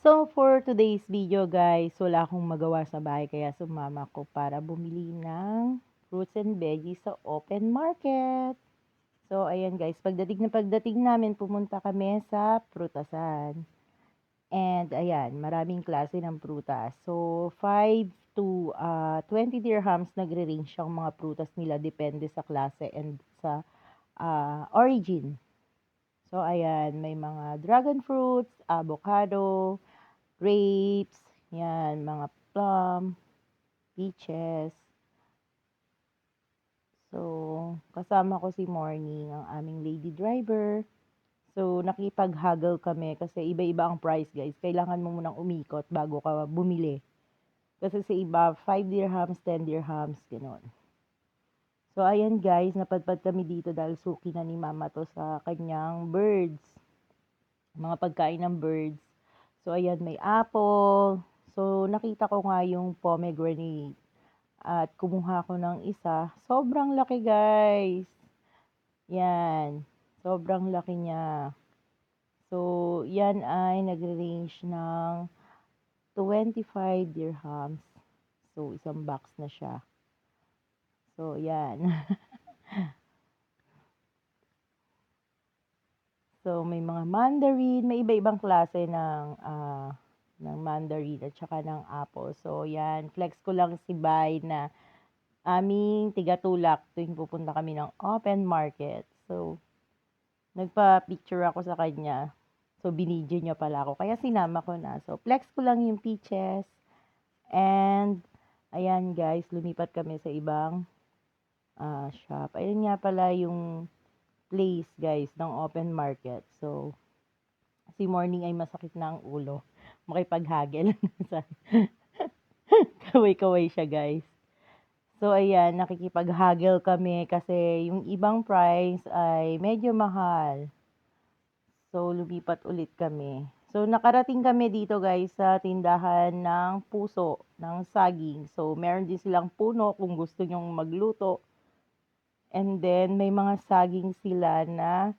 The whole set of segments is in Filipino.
So, for today's video guys, wala akong magawa sa bahay kaya sumama ko para bumili ng fruits and veggies sa open market. So, ayan guys, pagdating namin, pumunta kami sa prutasan. And ayan, maraming klase ng prutas. So, 5 to 20 dirhams nagre-range ang mga prutas nila depende sa klase and sa origin. So, ayan, may mga dragon fruits, avocado, grapes, yan, mga plum, peaches. So, kasama ko si Morning, ang aming lady driver. So, nakipag-haggle kami kasi iba-iba ang price, guys. Kailangan mo munang umikot bago ka bumili. Kasi sa iba, 5 dirhams, 10 dirhams, gano'n. So, ayan guys, napadpad kami dito dahil suki na ni Mama to sa kanyang birds. Mga pagkain ng birds. So, ayan, may apple. So, nakita ko nga yung pomegranate. At kumuha ko ng isa. Sobrang laki, guys. Yan. Sobrang laki niya. So, yan ay nagre-range ng 25 dirhams. So, isang box na siya. So, yan. So, may mga mandarin. May iba-ibang klase ng mandarin at saka ng apple. So, yan. Flex ko lang si Bay na aming tigatulak tuwing pupunta kami ng open market. So, nagpa-picture ako sa kanya. So, binidyo niya pala ako. Kaya sinama ko na. So, flex ko lang yung peaches. And, ayan guys, lumipat kami sa ibang shop. Ayan nga pala yung place guys ng open market. So, si Morning ay masakit na ang ulo. Makipaghagel. Kaway-kaway siya guys. So, ayan, nakikipag-haggle kami kasi yung ibang price ay medyo mahal. So, lumipat ulit kami. So, nakarating kami dito guys sa tindahan ng puso, ng saging. So, meron din silang puno kung gusto nyong magluto. And then, may mga saging sila na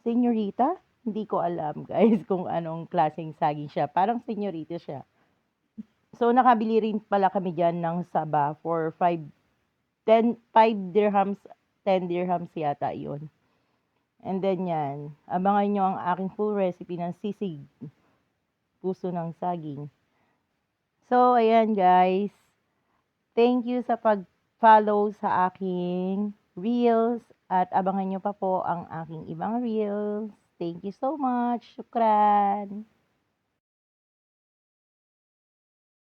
senyorita. Hindi ko alam guys kung anong klaseng saging siya. Parang senyorita siya. So, nakabili rin pala kami dyan ng saba for 5 dirhams, 10 dirhams yata yun. And then yan, abangan nyo ang aking full recipe ng sisig, puso ng saging. So, ayan guys. Thank you sa pag-follow sa aking reels at abangan nyo pa po ang aking ibang reels. Thank you so much. Shukran.